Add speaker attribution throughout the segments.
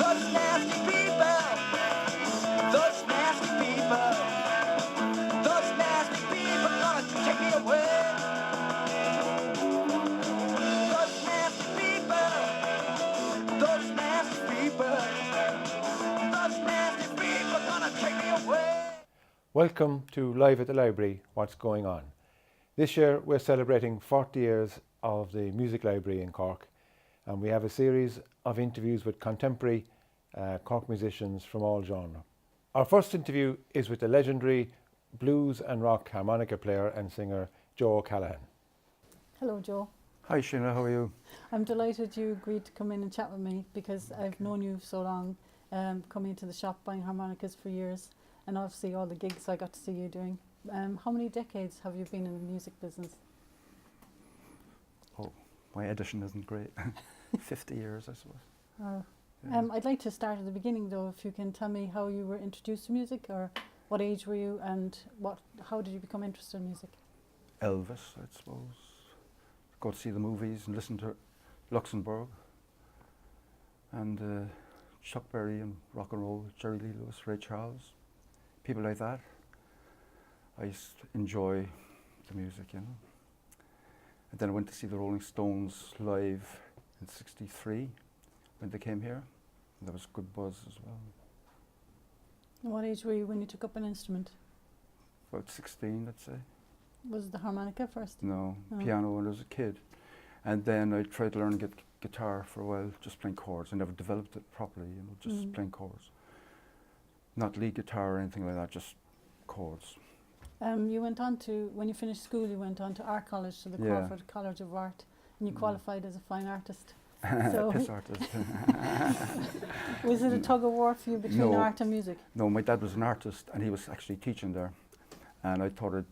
Speaker 1: Those nasty people. Those nasty people. Those nasty people gonna take me away. Those nasty people. Those nasty people. Those nasty people gonna take me away.
Speaker 2: Welcome to Live at the Library, What's Going On. This year we're celebrating 40 years of the Music Library in Cork, and we have a series of interviews with contemporary Cork musicians from all genres. Our first interview is with the legendary blues and rock harmonica player and singer Joe O'Callaghan.
Speaker 3: Hello, Joe.
Speaker 4: Hi Sheena, how are you?
Speaker 3: I'm delighted you agreed to come in and chat with me because I've known you so long, coming into the shop buying harmonicas for years, and obviously all the gigs I got to see you doing. How many decades have you been in the music business?
Speaker 4: Oh, my edition isn't great. 50 years, I suppose.
Speaker 3: Oh.
Speaker 4: Yeah.
Speaker 3: I'd like to start at the beginning though, if you can tell me how you were introduced to music, or what age were you, and how did you become interested in music?
Speaker 4: Elvis, I suppose. Go to see the movies and listen to Luxembourg. And Chuck Berry and rock and roll, Jerry Lee Lewis, Ray Charles, people like that. I used to enjoy the music, you know. And then I went to see the Rolling Stones live in '63 when they came here. And there was good buzz as well.
Speaker 3: And what age were you when you took up an instrument?
Speaker 4: About 16, I'd say.
Speaker 3: Was it the harmonica first?
Speaker 4: No,
Speaker 3: Oh.
Speaker 4: piano when I was a kid. And then I tried to learn guitar for a while, just playing chords. I never developed it properly, you know, just playing chords. Not lead guitar or anything like that, just chords.
Speaker 3: You went on to, when you finished school, you went on to art college, to the
Speaker 4: Yeah.
Speaker 3: Crawford College of Art, and you qualified as a fine artist.
Speaker 4: Piss artist.
Speaker 3: Was it a tug of war for you between
Speaker 4: No.
Speaker 3: art and music?
Speaker 4: No, my dad was an artist and he was actually teaching there. And I thought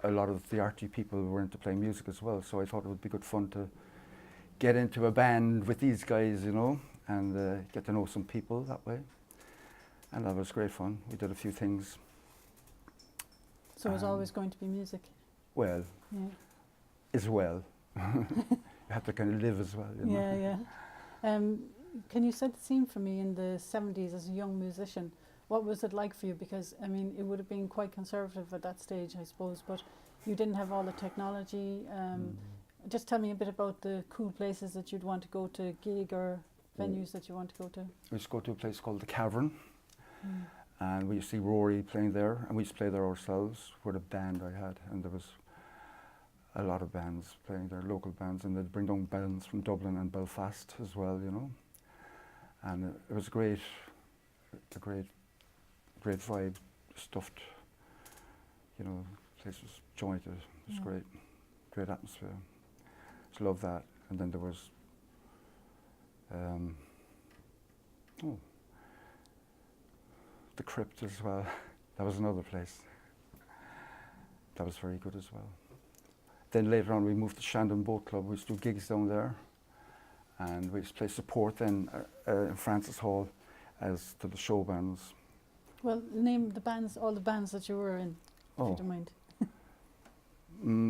Speaker 4: a lot of the arty people were into playing music as well, so I thought it would be good fun to get into a band with these guys, you know, and get to know some people that way. And that was great fun. We did a few things.
Speaker 3: So it was always going to be music.
Speaker 4: Well,
Speaker 3: Yeah,
Speaker 4: as well. You have to kind of live as well, you know.
Speaker 3: yeah. Can you set the scene for me in the 70s as a young musician? What was it like for you? Because, I mean, it would have been quite conservative at that stage, I suppose, but you didn't have all the technology. Just tell me a bit about the cool places that you'd want to go to, gig or venues that you want to go to.
Speaker 4: We used to go to a place called the Cavern, and we used to see Rory playing there, and we used to play there ourselves with a band I had, and there was a lot of bands playing there, local bands, and they'd bring down bands from Dublin and Belfast as well, you know. And it was a great vibe, stuffed, you know, the place was jointed, it was great atmosphere. Just love that. And then there was, the Crypt as well. That was another place. That was very good as well. Then later on we moved to Shandon Boat Club. We used to do gigs down there, and we used to play support then in Francis Hall as to the show bands.
Speaker 3: Well, name the bands, all the bands that you were in, if you don't mind.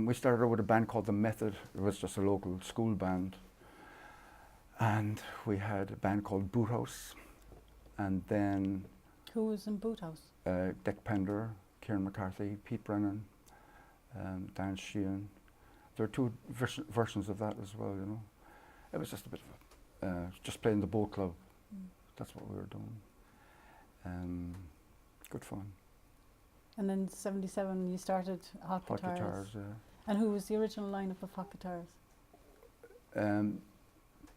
Speaker 4: We started out with a band called The Method. It was just a local school band. And we had a band called Boot House. And then
Speaker 3: Who was in Boot House?
Speaker 4: Dick Pender, Kieran McCarthy, Pete Brennan, Dan Sheehan. There are two versions of that as well, you know. It was just a bit of just playing the boat club. That's what we were doing. Good fun.
Speaker 3: And then 77 you started Hot
Speaker 4: Hot
Speaker 3: Guitars.
Speaker 4: Guitars, yeah.
Speaker 3: And who was the original lineup of Hot Guitars?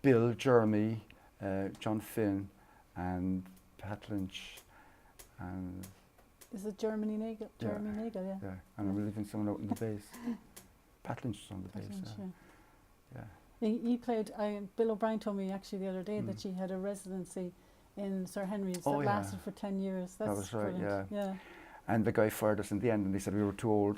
Speaker 4: Bill, Jeremy, John Finn, and Pat Lynch, and
Speaker 3: Is it Jeremy Nagel?
Speaker 4: Yeah.
Speaker 3: Jeremy Nagel, yeah.
Speaker 4: yeah, and I'm leaving someone out in the bass. Pat Lynch is on the
Speaker 3: Pat
Speaker 4: bass.
Speaker 3: Lynch,
Speaker 4: Yeah.
Speaker 3: He played, Bill O'Brien told me actually the other day that she had a residency in Sir Henry's
Speaker 4: Oh,
Speaker 3: that
Speaker 4: yeah.
Speaker 3: lasted for 10 years. That's
Speaker 4: was right,
Speaker 3: brilliant. Yeah.
Speaker 4: And the guy fired us in the end, and they said we were too old.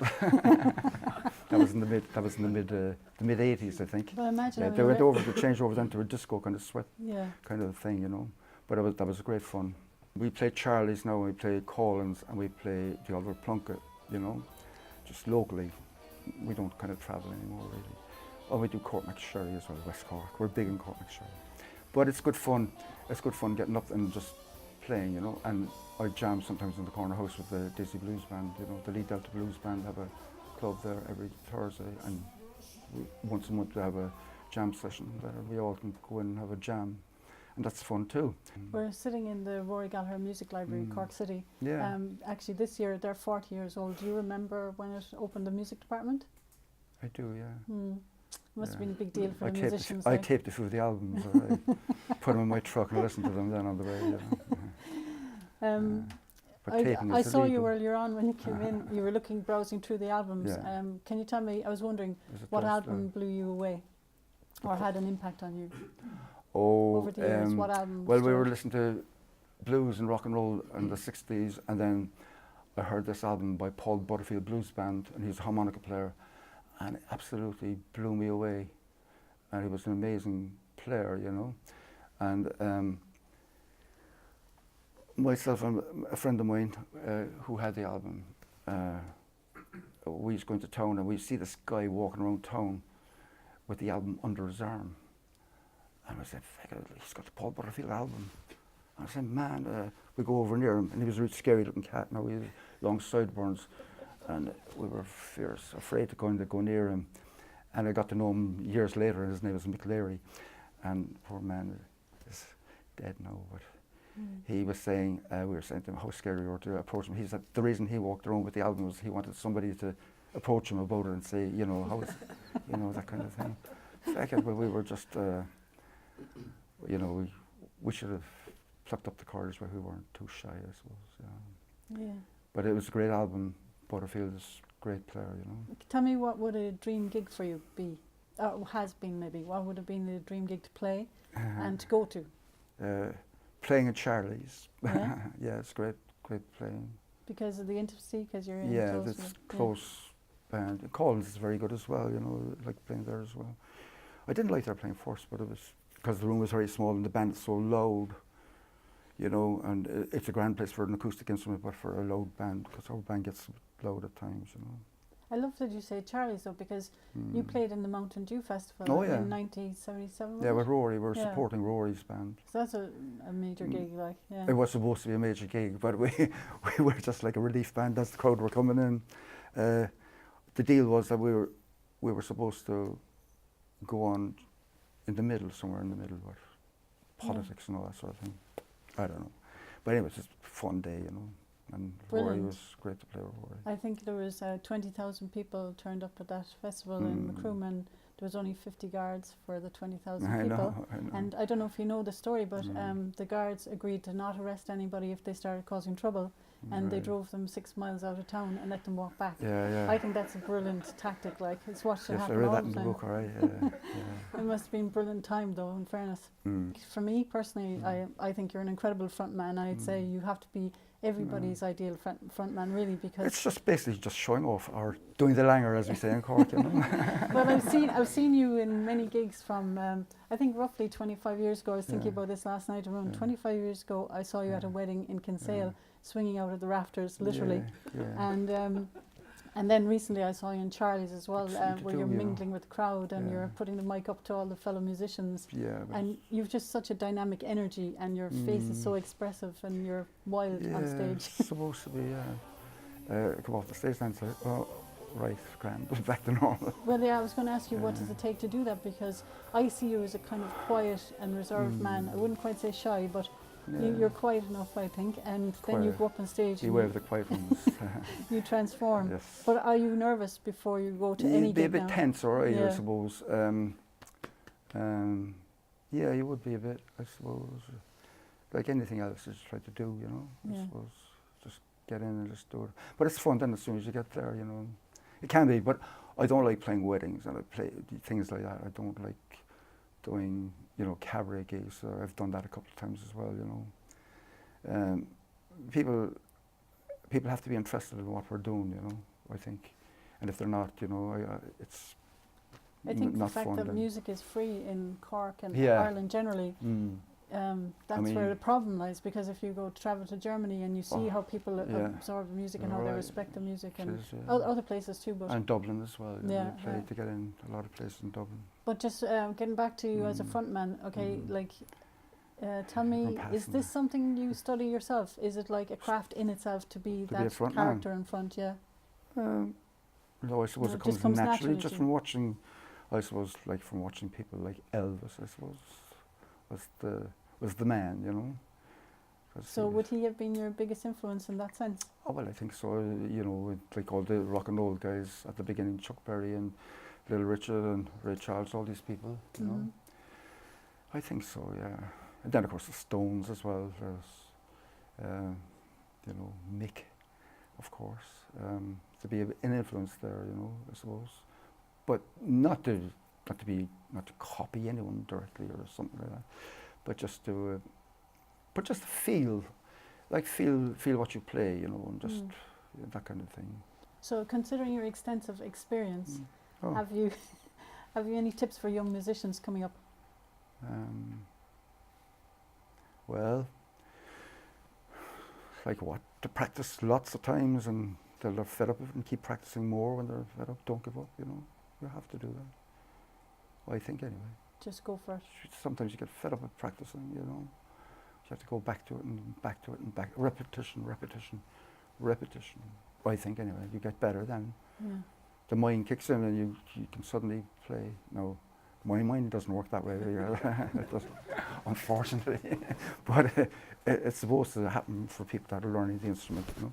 Speaker 4: That was in the mid 80s, I think.
Speaker 3: But imagine
Speaker 4: Yeah,
Speaker 3: having
Speaker 4: they
Speaker 3: a
Speaker 4: went
Speaker 3: re-
Speaker 4: over, they changed over then to a disco kind of sweat
Speaker 3: Yeah.
Speaker 4: kind of thing, you know. But that was great fun. We play Charlie's now, we play Collins, and we play the Oliver Plunkett, you know, just locally. We don't kind of travel anymore, really. Oh, we do Cork McSherry as well, West Cork. We're big in Cork McSherry. But it's good fun. It's good fun getting up and just playing, you know. And I jam sometimes in the corner house with the Dizzy Blues Band. You know, the Lead Delta Blues Band have a club there every Thursday, and once a month we have a jam session there. We all can go in and have a jam, and that's fun too.
Speaker 3: We're sitting in the Rory Gallagher Music Library, Cork City.
Speaker 4: Yeah.
Speaker 3: Actually, this year they're 40 years old. Do you remember when it opened the music department?
Speaker 4: I do, yeah.
Speaker 3: Must have been a big deal for the
Speaker 4: taped
Speaker 3: musicians.
Speaker 4: I taped a few of the albums. I put them in my truck and listened to them then on the way. But taping
Speaker 3: I
Speaker 4: is
Speaker 3: saw you
Speaker 4: illegal.
Speaker 3: earlier on when you came in. You were browsing through the albums.
Speaker 4: Yeah.
Speaker 3: Can you tell me? I was wondering
Speaker 4: Is it
Speaker 3: what
Speaker 4: best,
Speaker 3: album blew you away, or had an impact on you
Speaker 4: Oh,
Speaker 3: over the years? What album?
Speaker 4: well, we
Speaker 3: stood
Speaker 4: were
Speaker 3: out?
Speaker 4: listening to blues and rock and roll in the 60s, and then I heard this album by Paul Butterfield Blues Band, and he's a harmonica player, and it absolutely blew me away. And he was an amazing player, you know. And myself and a friend of mine who had the album, we was going to town, and we see this guy walking around town with the album under his arm. And I said, he's got the Paul Butterfield album. And I said, man, we go over near him, and he was a really scary looking cat. Now he had long sideburns, and we were afraid to go near him. And I got to know him years later, and his name was Mick Leary. And poor man is dead now, but he was saying, we were saying to him how scary we were to approach him. He said the reason he walked around with the album was he wanted somebody to approach him about it and say, you know, how is, you know, that kind of thing. Second, we were just, you know, we should have plucked up the courage where we weren't too shy, I suppose.
Speaker 3: Yeah.
Speaker 4: But it was a great album. Butterfield is a great player, you know.
Speaker 3: Tell me, what would a dream gig for you be? Has been maybe. What would have been the dream gig to play and to go to?
Speaker 4: Playing at Charlie's.
Speaker 3: Yeah?
Speaker 4: Yeah, it's great playing.
Speaker 3: Because of the intimacy, because you're in
Speaker 4: Yeah,
Speaker 3: close
Speaker 4: it's
Speaker 3: with-
Speaker 4: close band. Collins is very good as well, you know, like playing there as well. I didn't like their playing first, but it was because the room was very small and the band is so loud, you know, and it's a grand place for an acoustic instrument, but for a loud band, because our band gets loud at times, you know.
Speaker 3: I love that you say Charlie's though, because you played in the Mountain Dew Festival
Speaker 4: Oh, yeah.
Speaker 3: in 1977.
Speaker 4: Yeah, with Rory, we were
Speaker 3: Yeah.
Speaker 4: supporting Rory's band.
Speaker 3: So that's a major gig, like, yeah.
Speaker 4: It was supposed to be a major gig, but we were just like a relief band as the crowd were coming in. The deal was that we were supposed to go on in the middle, somewhere in the middle, with politics and all that sort of thing. I don't know. But anyway, it's just a fun day, you know. And Rory
Speaker 3: Brilliant.
Speaker 4: was great to play with Rory.
Speaker 3: I think there was 20,000 people turned up at that festival in Macroom, and there was only 50 guards for the 20,000
Speaker 4: I
Speaker 3: people.
Speaker 4: know.
Speaker 3: And I don't know if you know the story, but the guards agreed to not arrest anybody if they started causing trouble, and they
Speaker 4: Right.
Speaker 3: drove them 6 miles out of town and let them walk back.
Speaker 4: Yeah.
Speaker 3: I think that's a brilliant tactic, like, it's what should
Speaker 4: Yes, I
Speaker 3: happen
Speaker 4: read
Speaker 3: all
Speaker 4: that
Speaker 3: the
Speaker 4: in the
Speaker 3: time.
Speaker 4: book, all right. Yeah.
Speaker 3: It must have been a brilliant time though, in fairness. For me personally, I think you're an incredible frontman. I'd say you have to be everybody's ideal frontman, really, because
Speaker 4: It's just basically just showing off, or doing the langer, as we say in Cork, you know.
Speaker 3: well, I've seen you in many gigs from I think roughly 25 years ago. I was thinking about this last night. Around 25 years ago, I saw you at a wedding in Kinsale, swinging out of the rafters, literally.
Speaker 4: Yeah.
Speaker 3: And then recently I saw you in Charlie's as well,
Speaker 4: Something to
Speaker 3: where
Speaker 4: do,
Speaker 3: you're
Speaker 4: you know.
Speaker 3: mingling with the crowd and
Speaker 4: Yeah.
Speaker 3: you're putting the mic up to all the fellow musicians.
Speaker 4: Yeah. But
Speaker 3: And you've just such a dynamic energy, and your face is so expressive, and you're wild on stage.
Speaker 4: It's supposed to be, yeah. Come off the stage and say, oh, right, grand, back to normal.
Speaker 3: Well, yeah, I was going to ask you, what does it take to do that? Because I see you as a kind of quiet and reserved man. I wouldn't quite say shy, but you're quiet enough, I think. And then you
Speaker 4: Quiet.
Speaker 3: go up on stage
Speaker 4: Beware
Speaker 3: and
Speaker 4: of the quiet ones.
Speaker 3: you transform.
Speaker 4: Yes.
Speaker 3: But are you nervous before you go to any
Speaker 4: You'd be a
Speaker 3: gig
Speaker 4: bit
Speaker 3: now?
Speaker 4: tense, all right,
Speaker 3: Yeah.
Speaker 4: I suppose. Yeah, you would be a bit, I suppose. Like anything else, just try to do, you know. I
Speaker 3: Yeah.
Speaker 4: suppose just get in and just do it. But it's fun then as soon as you get there, you know. It can be, but I don't like playing weddings and I play things like that. I don't like doing, you know, cabaret gigs. I've done that a couple of times as well, you know. People have to be interested in what we're doing, you know, I think. And if they're not, you know, it's
Speaker 3: I think
Speaker 4: not
Speaker 3: the fact
Speaker 4: fun
Speaker 3: that
Speaker 4: then.
Speaker 3: music is free in Cork and
Speaker 4: Yeah.
Speaker 3: Ireland generally, that's where
Speaker 4: mean-
Speaker 3: the problem lies. Because if you go travel to Germany and you see how people
Speaker 4: yeah.
Speaker 3: absorb music and how they
Speaker 4: Right.
Speaker 3: respect the music, and
Speaker 4: Cheers,
Speaker 3: other places too, but
Speaker 4: And Dublin as well. You know,
Speaker 3: Yeah,
Speaker 4: they play
Speaker 3: yeah.
Speaker 4: to get in a lot of places in Dublin.
Speaker 3: But just getting back to you as a frontman, okay, like Tell me, is
Speaker 4: passing
Speaker 3: this something you study yourself? Is it like a craft in itself to be
Speaker 4: To be a
Speaker 3: that
Speaker 4: front man?
Speaker 3: character in front? Yeah.
Speaker 4: No, I suppose
Speaker 3: No,
Speaker 4: it
Speaker 3: it just
Speaker 4: comes
Speaker 3: comes
Speaker 4: naturally,
Speaker 3: naturally
Speaker 4: just
Speaker 3: to
Speaker 4: from watching. I suppose, like from watching people like Elvis, I suppose, was the man, you know. 'Cause
Speaker 3: So would he have been your biggest influence in that sense?
Speaker 4: Oh well, I think so. You know, like all the rock and roll guys at the beginning, Chuck Berry and Little Richard and Ray Charles, all these people. You know, I think so. Yeah, and then of course the Stones as well. There's, you know, Mick, of course. To be an influence there, you know, I suppose, but not to copy anyone directly or something like that, but just to feel what you play, you know, and just that kind of thing.
Speaker 3: So, considering your extensive experience,
Speaker 4: Oh.
Speaker 3: have you any tips for young musicians coming up?
Speaker 4: Well, like what? To practice lots of times, and they'll get fed up and keep practicing more when they're fed up. Don't give up, you know. You have to do that. Well, I think anyway.
Speaker 3: Just go for it.
Speaker 4: Sometimes you get fed up with practicing, you know. You have to go back to it and back to it and back. Repetition. Well, I think anyway. You get better then.
Speaker 3: Yeah.
Speaker 4: The mind kicks in and you can suddenly play. No, my mind doesn't work that way. It doesn't, unfortunately. But it's supposed to happen for people that are learning the instrument, you know.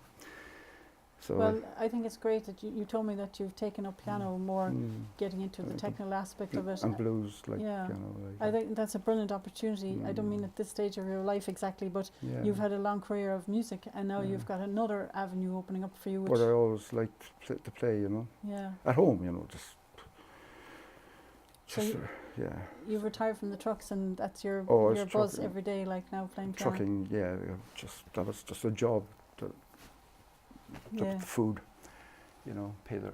Speaker 4: So
Speaker 3: Well, I think it's great that you told me that you've taken up piano more, getting into the technical aspect of it.
Speaker 4: and blues, like,
Speaker 3: Yeah.
Speaker 4: you know. Like,
Speaker 3: I think that's a brilliant opportunity. I don't mean at this stage of your life exactly, but
Speaker 4: yeah.
Speaker 3: you've had a long career of music, and now you've got another avenue opening up for you. Which,
Speaker 4: But I always liked to play, you know.
Speaker 3: yeah.
Speaker 4: At home, you know,
Speaker 3: So
Speaker 4: yeah.
Speaker 3: you've retired from the trucks, and that's your
Speaker 4: Oh,
Speaker 3: your
Speaker 4: it's
Speaker 3: buzz
Speaker 4: trucking.
Speaker 3: every day, like now playing piano.
Speaker 4: Trucking, yeah, that was just a job.
Speaker 3: Yeah.
Speaker 4: The food, you know, pay the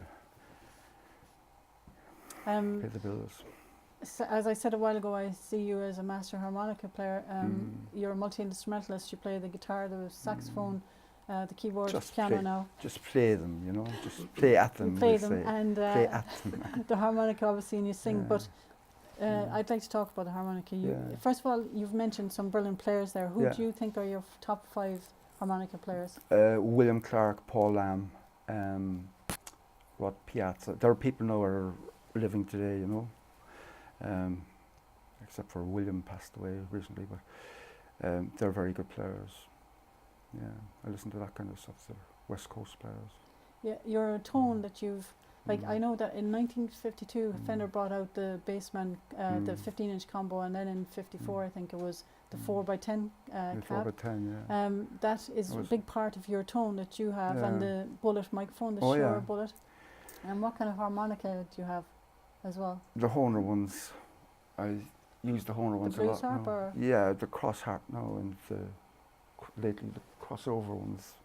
Speaker 4: bills.
Speaker 3: So as I said a while ago, I see you as a master harmonica player. You're a multi-instrumentalist. You play the guitar, the saxophone, the keyboard,
Speaker 4: Just
Speaker 3: piano
Speaker 4: play.
Speaker 3: now.
Speaker 4: Just play them, you know. Just play at them.
Speaker 3: You play
Speaker 4: they
Speaker 3: them,
Speaker 4: say.
Speaker 3: and
Speaker 4: Play at them.
Speaker 3: the harmonica obviously, and you sing.
Speaker 4: Yeah.
Speaker 3: But I'd like to talk about the harmonica.
Speaker 4: Yeah.
Speaker 3: First of all, you've mentioned some brilliant players there. Who
Speaker 4: Yeah.
Speaker 3: do you think are your top 5 harmonica players?
Speaker 4: William Clark, Paul Lamb, Rod Piazza. There are people now who are living today, you know. Except for William passed away recently, but they're very good players. Yeah, I listen to that kind of stuff. They're West Coast players.
Speaker 3: Yeah, your tone that you've, like, I know that in 1952 Fender brought out the Bassman, the 15-inch combo, and then in 54 I think it was the 4x10
Speaker 4: 4 by
Speaker 3: cab.
Speaker 4: 10, yeah.
Speaker 3: That is a big part of your tone that you have, and
Speaker 4: Yeah.
Speaker 3: the bullet microphone, the
Speaker 4: Oh,
Speaker 3: Shure
Speaker 4: yeah.
Speaker 3: bullet. And what kind of harmonica do you have as well?
Speaker 4: The Hohner ones, I use the Hohner ones a
Speaker 3: blues
Speaker 4: lot
Speaker 3: harp
Speaker 4: now.
Speaker 3: or?
Speaker 4: Yeah, the cross harp now, and lately the crossover ones.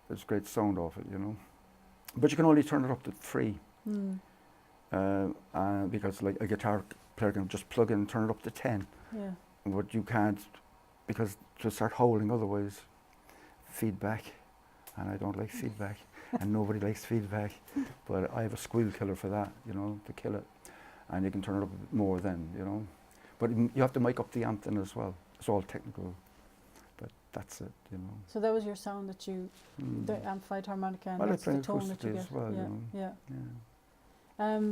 Speaker 4: There's great sound off it, you know. But you can only turn it up to 3. Because like a guitar player can just plug in and turn it up to 10.
Speaker 3: Yeah.
Speaker 4: But you can't, because to start howling otherwise, feedback, and I don't like feedback, and nobody likes feedback, but I have a squeal killer for that, you know, to kill it, and you can turn it up a bit more then, you know. But you have to mic up the amp then as well. It's all technical, but that's it, you know.
Speaker 3: So that was your sound that you, the amplified harmonica, and
Speaker 4: Well, I
Speaker 3: that's
Speaker 4: play
Speaker 3: the tone that you
Speaker 4: acoustically
Speaker 3: get.
Speaker 4: as well, you know.
Speaker 3: Yeah.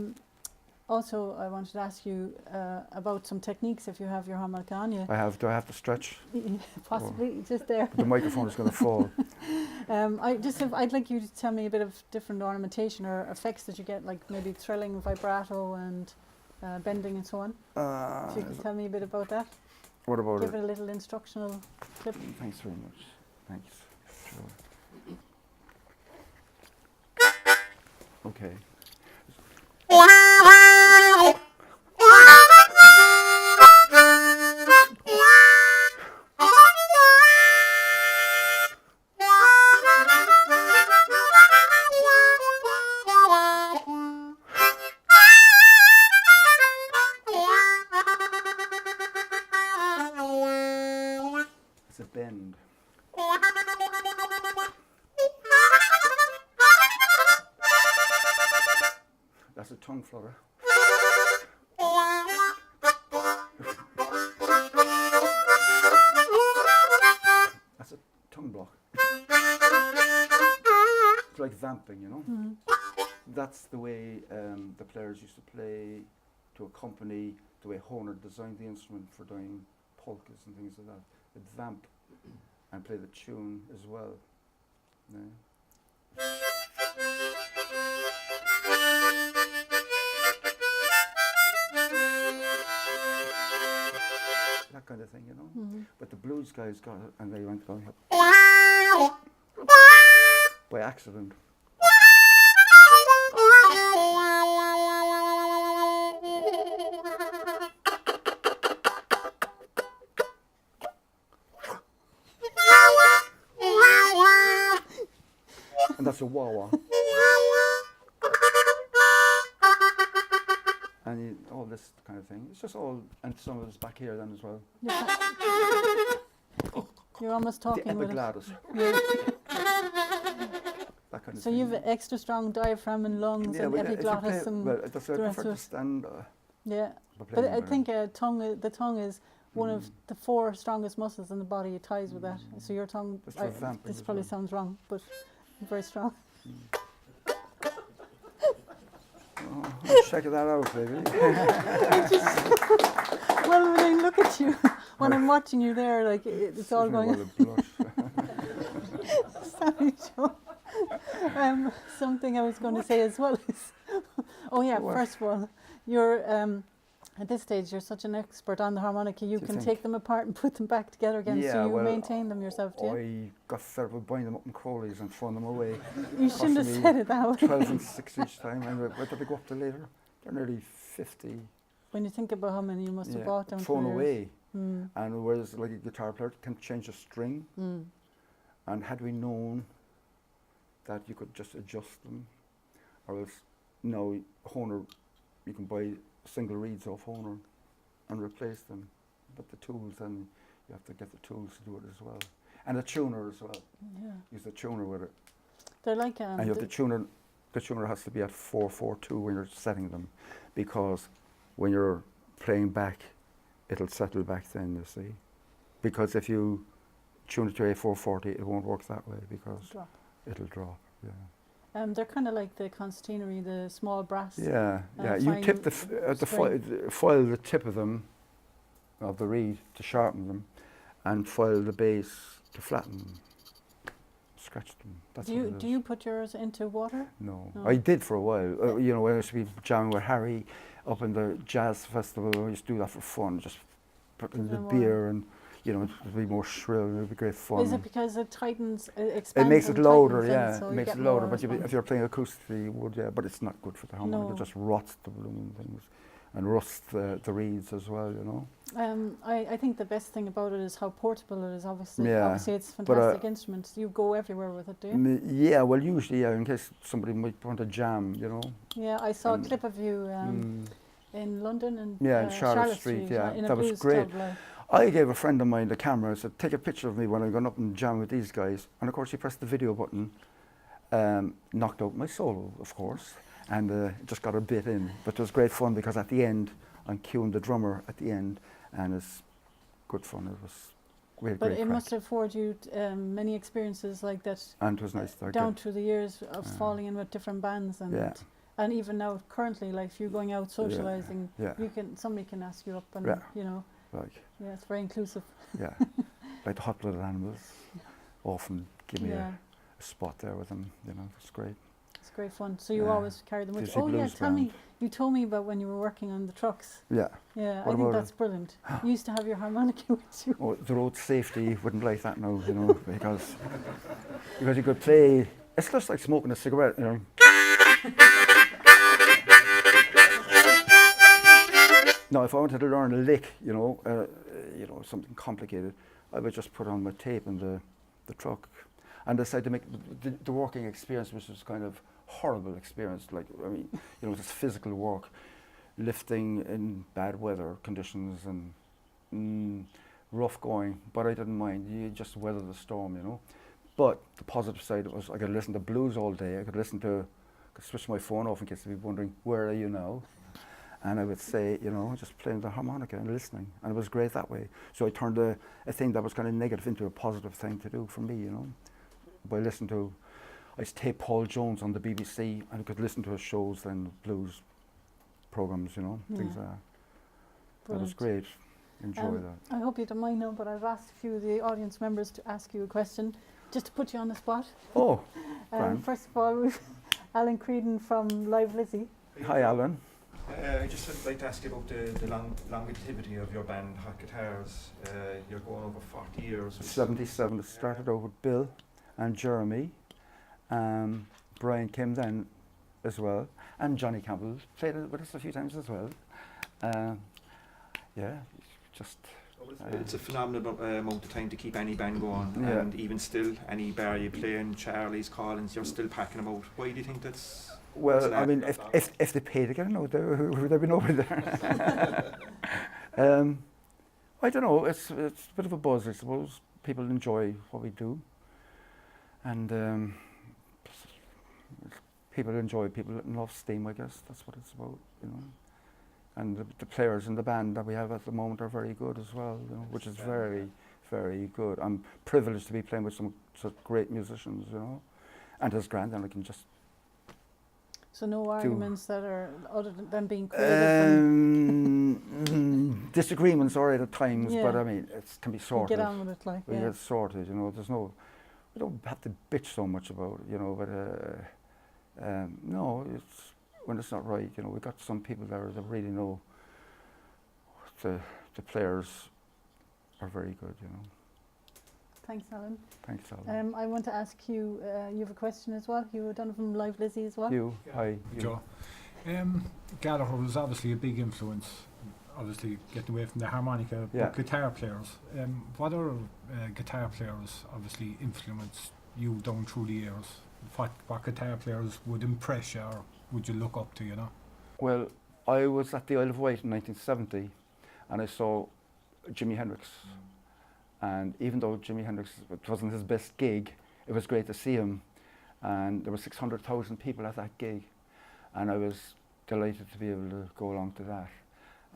Speaker 3: Also, I wanted to ask you about some techniques if you have your harmonica on you.
Speaker 4: Do I have to stretch?
Speaker 3: Possibly, just there.
Speaker 4: The microphone is going to fall.
Speaker 3: I'd like you to tell me a bit of different ornamentation or effects that you get, like maybe trilling, vibrato, and bending, and so on. If you could tell me a bit about that.
Speaker 4: What about
Speaker 3: Give it a little instructional clip.
Speaker 4: Thanks very much. Thanks. Sure. Okay. It's a bend. That's a tongue flutter. vamping, you know. That's the way the players used to play to accompany the way Horner designed the instrument for doing polkas and things like that. They'd vamp and play the tune as well. Yeah. That kind of thing, you know. But the blues guys got it, and they went going by accident. And that's a wah-wah. And all this kind of thing. It's just all, and some of it's back here then as well.
Speaker 3: You're almost talking
Speaker 4: The
Speaker 3: with it.
Speaker 4: epiglottis.
Speaker 3: Yeah.
Speaker 4: That kind of
Speaker 3: So
Speaker 4: thing.
Speaker 3: you've extra strong diaphragm and lungs and
Speaker 4: well, if you
Speaker 3: epiglottis
Speaker 4: play-
Speaker 3: and
Speaker 4: well, that's why I
Speaker 3: the rest
Speaker 4: prefer
Speaker 3: of
Speaker 4: to
Speaker 3: it.
Speaker 4: stand.
Speaker 3: Yeah.
Speaker 4: by
Speaker 3: But
Speaker 4: playing
Speaker 3: I
Speaker 4: better.
Speaker 3: think the tongue is one of the 4 strongest muscles in the body. It ties with that. So your tongue,
Speaker 4: That's for vamping
Speaker 3: this
Speaker 4: as
Speaker 3: probably
Speaker 4: well.
Speaker 3: sounds wrong, but very strong.
Speaker 4: Oh, check that out, baby.
Speaker 3: Well, when I look at you, when I'm watching you there, like it's all going on. Sorry, Joe. Something I was going to say as well is, oh yeah,
Speaker 4: What?
Speaker 3: first of all, you're at this stage you're such an expert on the harmonica. You
Speaker 4: Do you
Speaker 3: can
Speaker 4: think?
Speaker 3: take them apart and put them back together again.
Speaker 4: Yeah,
Speaker 3: so you
Speaker 4: well,
Speaker 3: maintain them yourself, do you?
Speaker 4: I got fed up with buying them up in Crowley's and throwing them away.
Speaker 3: You shouldn't have
Speaker 4: costing me
Speaker 3: said it that way.
Speaker 4: 12 and 6 each time, and where did they go up to later? They're nearly 50.
Speaker 3: When you think about how many you must have bought them
Speaker 4: thrown
Speaker 3: for years.
Speaker 4: away.
Speaker 3: Mm.
Speaker 4: And whereas like a guitar player can change a string,
Speaker 3: Mm.
Speaker 4: and had we known that you could just adjust them, or else no, Horner, you can buy single reeds off Horner and replace them. But the tools, then you have to get the tools to do it as well. And a tuner as well.
Speaker 3: Yeah.
Speaker 4: Use the tuner with it.
Speaker 3: They're like
Speaker 4: And you have the tuner has to be at 4/4/2 when you're setting them, because when you're playing back, it'll settle back then, you see. Because if you tune it to a 4/40, it won't work that way because
Speaker 3: drop.
Speaker 4: it'll drop. Yeah.
Speaker 3: They're kind of like the concertinery, the small brass.
Speaker 4: Yeah, yeah. You
Speaker 3: fine
Speaker 4: tip the foil the tip of them, of the reed to sharpen them, and foil the base to flatten them. Scratch them. That's what it
Speaker 3: Do
Speaker 4: is.
Speaker 3: you put yours into water?
Speaker 4: No.
Speaker 3: No.
Speaker 4: I did for a while. You know, when I used to be jamming with Harry up in the jazz festival, I used to do that for fun. Just put in the
Speaker 3: them
Speaker 4: beer and, you know, it'd be more shrill and it'd be great fun.
Speaker 3: Is it because it tightens, it expands?
Speaker 4: It makes it
Speaker 3: and
Speaker 4: louder,
Speaker 3: tightens
Speaker 4: yeah.
Speaker 3: so
Speaker 4: It
Speaker 3: you
Speaker 4: makes
Speaker 3: get
Speaker 4: it louder,
Speaker 3: more
Speaker 4: but
Speaker 3: response?
Speaker 4: if you're playing acoustically, you would, yeah. But it's not good for the harmonica.
Speaker 3: No.
Speaker 4: It just rots the blooming things and rusts the reeds as well, you know.
Speaker 3: I think the best thing about it is how portable it is. Obviously,
Speaker 4: Yeah,
Speaker 3: obviously it's a
Speaker 4: but,
Speaker 3: fantastic instrument. You go everywhere with it, do you?
Speaker 4: Yeah, well, usually, yeah, in case somebody might want to jam, you know.
Speaker 3: Yeah, I saw a
Speaker 4: and-
Speaker 3: clip of you in London and
Speaker 4: Yeah, in Charlotte Street, yeah.
Speaker 3: in a
Speaker 4: That was
Speaker 3: blues
Speaker 4: great.
Speaker 3: club, like.
Speaker 4: I gave a friend of mine the camera. I said, take a picture of me when I'm going up and jam with these guys. And of course, he pressed the video button, knocked out my solo, of course, and just got a bit in. But it was great fun because at the end, I'm cueing the drummer at the end, and it's good fun. It was great,
Speaker 3: But
Speaker 4: great
Speaker 3: it
Speaker 4: crack.
Speaker 3: must afford you many experiences like that
Speaker 4: And it was nice.
Speaker 3: down through the years of falling in with different bands
Speaker 4: Yeah.
Speaker 3: and even now currently, like if you're going out socializing,
Speaker 4: Yeah.
Speaker 3: somebody can ask you up and
Speaker 4: Yeah.
Speaker 3: you know,
Speaker 4: Like,
Speaker 3: yeah, it's very inclusive.
Speaker 4: yeah. Like the Hot Blooded Animals often give me
Speaker 3: Yeah.
Speaker 4: a spot there with them. You know, it's great.
Speaker 3: It's great fun. So you
Speaker 4: Yeah.
Speaker 3: always carry them with you.
Speaker 4: Dizzy
Speaker 3: Oh yeah,
Speaker 4: Blues
Speaker 3: tell me,
Speaker 4: Band.
Speaker 3: you told me about when you were working on the trucks.
Speaker 4: Yeah.
Speaker 3: Yeah,
Speaker 4: What
Speaker 3: I think
Speaker 4: about
Speaker 3: that's brilliant. You used to have your harmonica with you.
Speaker 4: Oh, the road safety wouldn't like that now, you know, because you could play. It's just like smoking a cigarette, you know. Now, if I wanted to learn a lick, you know, something complicated, I would just put on my tape in the truck, and decide to make the working experience, which was kind of horrible experience. Like, I mean, you know, it's physical work, lifting in bad weather conditions and rough going, but I didn't mind. You just weather the storm, you know. But the positive side was I could listen to blues all day. I could switch my phone off in case they'd be wondering, where are you now? And I would say, you know, just playing the harmonica and listening. And it was great that way. So I turned a thing that was kind of negative into a positive thing to do for me, you know, by listening to I used to tape Paul Jones on the BBC, and I could listen to his shows, then blues programs, you know, things like that. That was great. Enjoy that.
Speaker 3: I hope you don't mind now, but I've asked a few of the audience members to ask you a question, just to put you on the spot.
Speaker 4: Oh, grand.
Speaker 3: First of all, we've Alan Creedon from Live Lizzie.
Speaker 4: Hi, Alan.
Speaker 5: I just would like to ask you about the longevity of your band, Hot Guitars. You're going over 40 years.
Speaker 4: 77. It started out with Bill and Jeremy. Brian came then as well. And Johnny Campbell played it with us a few times as well. Yeah, just...
Speaker 5: It's a phenomenal amount of time to keep any band going.
Speaker 4: Yeah.
Speaker 5: And even still, any bar you play in, Charlie's, Collins, you're still packing them out. Why do you think that's...
Speaker 4: Well, I mean, if they paid again, no, who would have been over there? I don't know. It's a bit of a buzz, I suppose. People enjoy what we do, and people love steam. I guess that's what it's about, you know. And the players in the band that we have at the moment are very good as well, you know, which is very, very good. I'm privileged to be playing with some such great musicians, you know, and as grand, and I can just.
Speaker 3: So no arguments that are other than them being creative.
Speaker 4: Disagreements are at times,
Speaker 3: Yeah.
Speaker 4: but I mean it can be sorted.
Speaker 3: Get on with it, like
Speaker 4: We get sorted, you know. We don't have to bitch so much about it, you know. But no, it's when it's not right, you know. We've got some people there that really know. The players are very good, you know.
Speaker 3: Thanks, Alan.
Speaker 4: Thanks, Alan.
Speaker 3: I want to ask you. You have a question as well. You were done from Live Lizzie as well.
Speaker 4: Hi.
Speaker 6: Joe. Gallagher was obviously a big influence, obviously getting away from the harmonica, but guitar players. What other guitar players obviously influenced you down through the years? What guitar players would impress you or would you look up to, you know?
Speaker 4: Well, I was at the Isle of Wight in 1970 and I saw Jimi Hendrix. And even though Jimi Hendrix, it wasn't his best gig, it was great to see him. And there were 600,000 people at that gig. And I was delighted to be able to go along to that.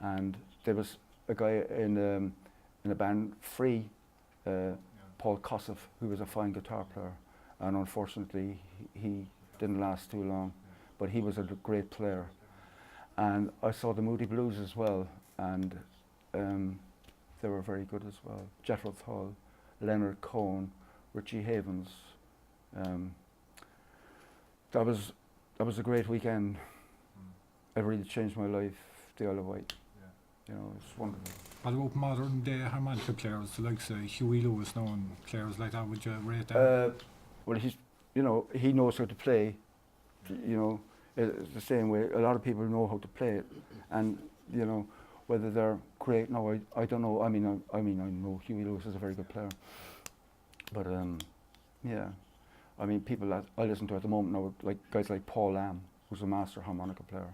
Speaker 4: And there was a guy in a band, Free, Paul Kossoff, who was a fine guitar player. And unfortunately, he didn't last too long. But he was a great player. And I saw the Moody Blues as well. And they were very good as well. Jethro Tull, Leonard Cohen, Richie Havens. That was a great weekend. It really changed my life, the Isle of Wight. You know, it's wonderful.
Speaker 6: What about modern day harmonica players, the likes of Huey Lewis now and players like that? Would you rate that?
Speaker 4: Well, he knows how to play. You know, it's the same way. A lot of people know how to play it, and you know. Whether they're great, no, I don't know. I mean, I know Huey Lewis is a very good player, but yeah, I mean, people that I listen to at the moment now, like guys like Paul Lamb, who's a master harmonica player,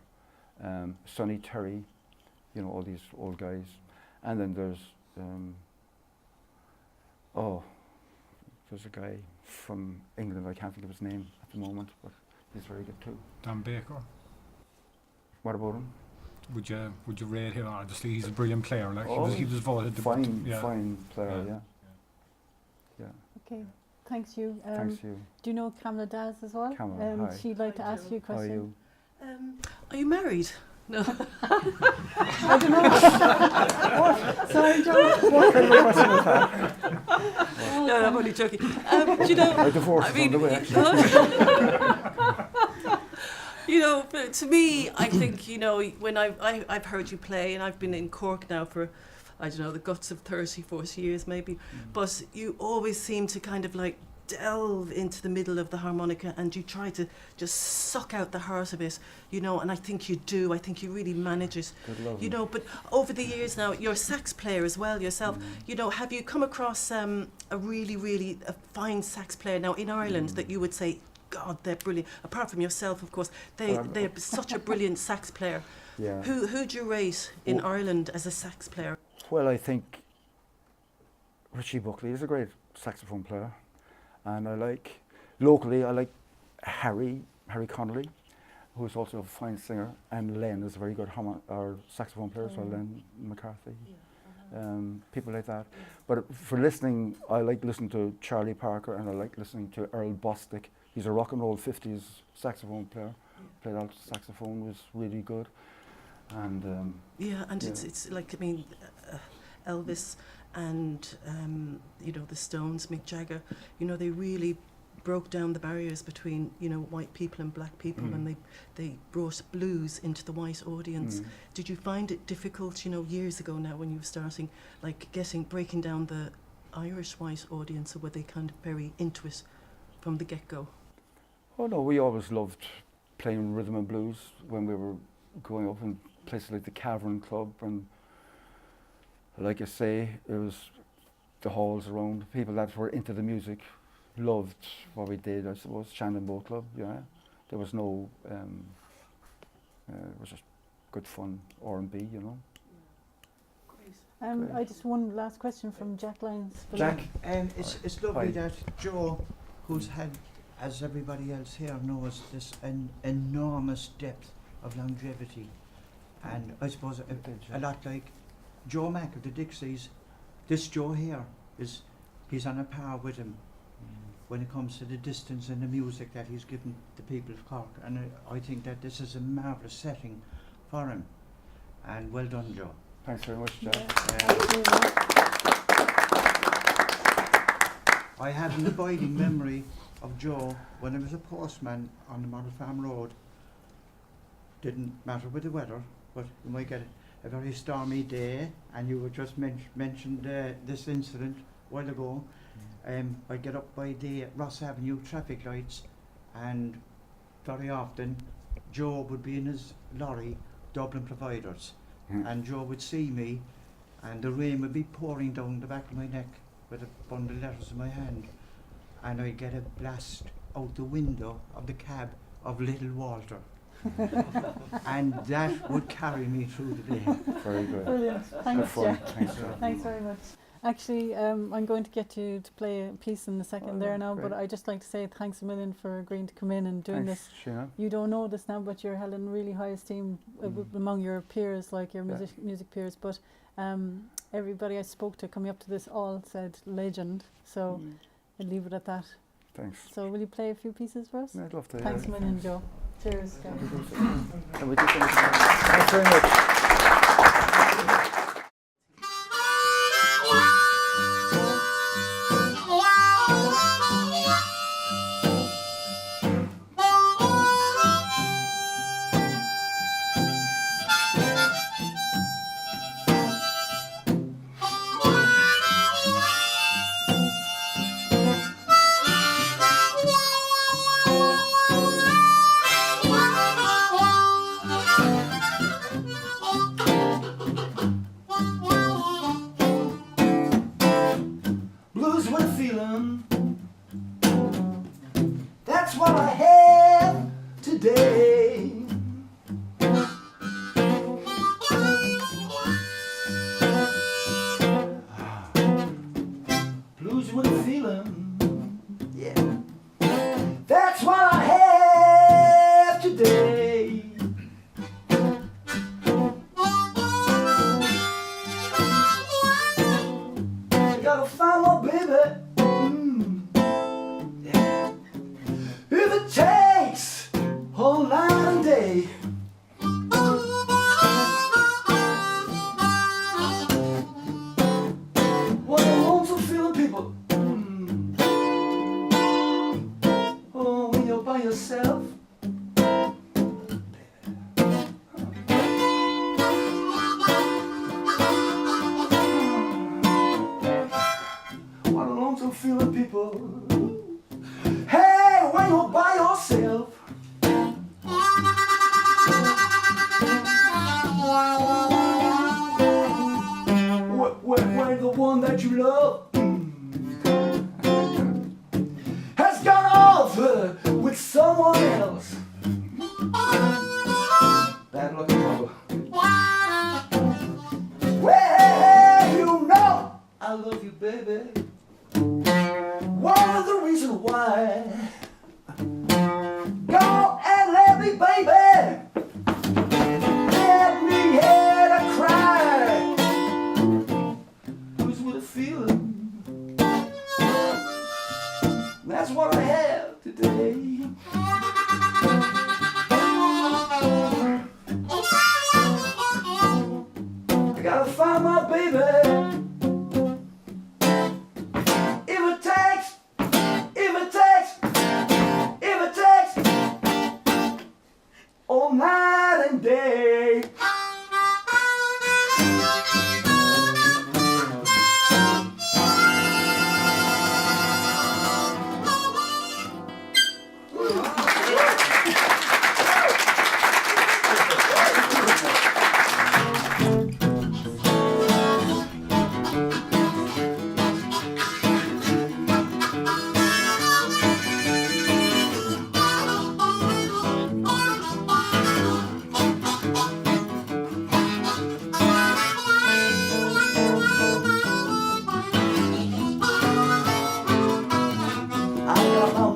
Speaker 4: Sonny Terry, you know, all these old guys, and then there's there's a guy from England, I can't think of his name at the moment, but he's very good too.
Speaker 6: Dan Baker.
Speaker 4: What about him?
Speaker 6: Would you rate him? Obviously, he's a brilliant player. Like he was voted the
Speaker 4: fine player. Yeah.
Speaker 3: Okay, thanks you.
Speaker 4: Thanks you.
Speaker 3: Do you know Kamala Daz as well?
Speaker 4: Kamala, hi.
Speaker 3: She'd like to ask you a question.
Speaker 4: How are you?
Speaker 7: Are you married? No.
Speaker 3: I don't know. Sorry, Joe.
Speaker 4: What kind of a question is that?
Speaker 7: No, I'm only joking. Do you know?
Speaker 4: My divorce is on the way, actually.
Speaker 7: You know, but to me, I think, you know, when I've heard you play, and I've been in Cork now for, I don't know, the guts of 30, 40 years maybe, but you always seem to kind of like delve into the middle of the harmonica and you try to just suck out the heart of it, you know, and I think you do. I think you really manage it, you know, but over the years now, you're a sax player as well yourself, you know, have you come across a really a fine sax player now in Ireland that you would say, God, they're brilliant. Apart from yourself, of course, they're such a brilliant sax player.
Speaker 4: Yeah.
Speaker 7: Who do you rate in Ireland as a sax player?
Speaker 4: Well, I think Richie Buckley is a great saxophone player, and locally I like Harry Connolly, who is also a fine singer, and Len is a very good saxophone player, so Len McCarthy. People like that. But for listening, I like listening to Charlie Parker, and I like listening to Earl Bostic, He's a rock and roll 50s saxophone player. Played alto saxophone, was really good. And
Speaker 7: yeah, and it's like, I mean, Elvis and you know, the Stones, Mick Jagger, you know, they really broke down the barriers between, you know, white people and black people when they brought blues into the white audience. Did you find it difficult, you know, years ago now when you were starting, like breaking down the Irish white audience, or were they kind of very into it from the get-go?
Speaker 4: Oh no, we always loved playing rhythm and blues when we were growing up in places like the Cavern Club, and like I say, it was the halls around, people that were into the music loved what we did, I suppose. Shandon Boat Club, yeah. There was no, it was just good fun R&B, you know.
Speaker 3: I just one last question from Jack Lyons.
Speaker 4: Jack?
Speaker 8: It's lovely that Joe, who's had, as everybody else here knows, this enormous depth of longevity. And I suppose a lot like Joe Mack of the Dixies, this Joe here, he's on a par with him when it comes to the distance and the music that he's given the people of Cork. And I think that this is a marvellous setting for him. And well done, Joe.
Speaker 4: Thanks very much, Jack.
Speaker 8: I have an abiding memory of Joe when I was a postman on the Model Farm Road. Didn't matter with the weather, but you might get a very stormy day, and you would just mentioned this incident a while ago. I'd get up by the Ross Avenue traffic lights, and very often Joe would be in his lorry, Dublin Providers, and Joe would see me, and the rain would be pouring down the back of my neck with a bundle of letters in my hand, and I'd get a blast out the window of the cab of Little Walter. And that would carry me through the day.
Speaker 4: Very good.
Speaker 3: Brilliant. Thanks, Jack.
Speaker 4: Thanks, Jack.
Speaker 3: Thanks very much. Actually, I'm going to get you to play a piece in a second there now,
Speaker 4: great.
Speaker 3: but I'd just like to say thanks a million for agreeing to come in and doing
Speaker 4: Thanks,
Speaker 3: this.
Speaker 4: Sheena.
Speaker 3: You don't know this now, but you're held in really high esteem among your peers, like your music peers. But everybody I spoke to coming up to this all said legend, so I'll leave it at that.
Speaker 4: Thanks.
Speaker 3: So will you play a few pieces for us?
Speaker 4: Yeah, I'd love to.
Speaker 3: Thanks a million, Joe. Cheers, guys.
Speaker 4: Can we do something? Thanks very much.
Speaker 1: Blues with a feeling, that's what I have today. Blues with a feeling, yeah, that's what I have today. Gotta find my baby. Yeah. If it takes all night and day. What a lonesome feeling, people. Oh, when you're by yourself. What a lonesome feeling, people. Hey, when you're by yourself. When the one that you love has gone off with someone else. Bad luck, trouble. Well, you know I love you, baby. One of the reasons why. Go and let me, baby. Let me hear the cry. Who's with a feeling? That's what I have. work today. I gotta find my baby. If it takes, if it takes, if it takes all night and day.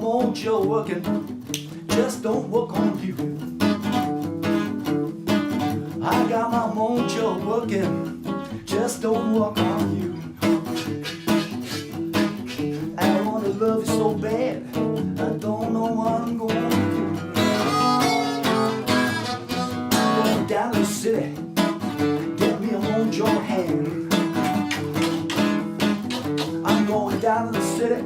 Speaker 1: Mojo working, just don't work on you. I got my mojo working, just don't work on you. I wanna love you so bad, I don't know what I'm going to do. Going down to the city, get me a mojo hand. I'm going down to the city,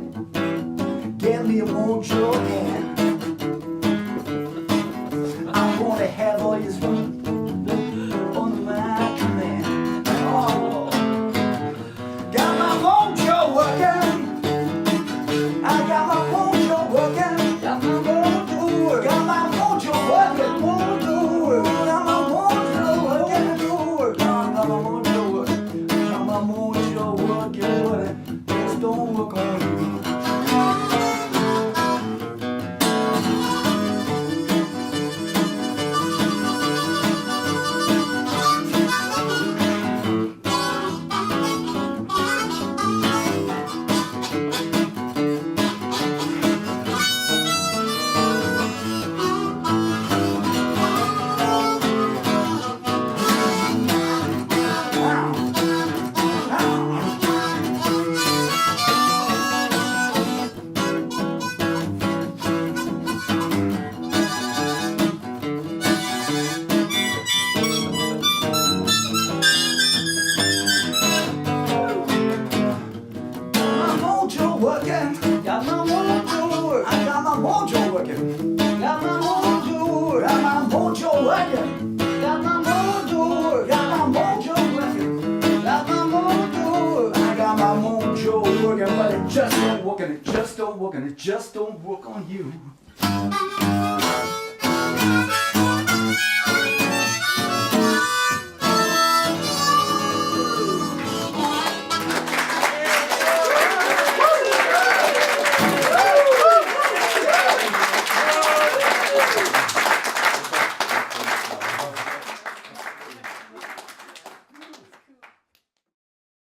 Speaker 1: get me a mojo hand. I'm gonna have all your fun on my command. Oh, got my mojo working. I got my mojo working. Got my mojo working. Got my mojo working. Mojo. Got my mojo working. Got my mojo working. Got my mojo working. Just don't work on you. Got my mojo working. I got my mojo working. Got my mojo working. Got my mojo working. Got my mojo working. Got my mojo working. Got my mojo working. I got my mojo working, but it just don't work and it just don't work and it just don't work on you.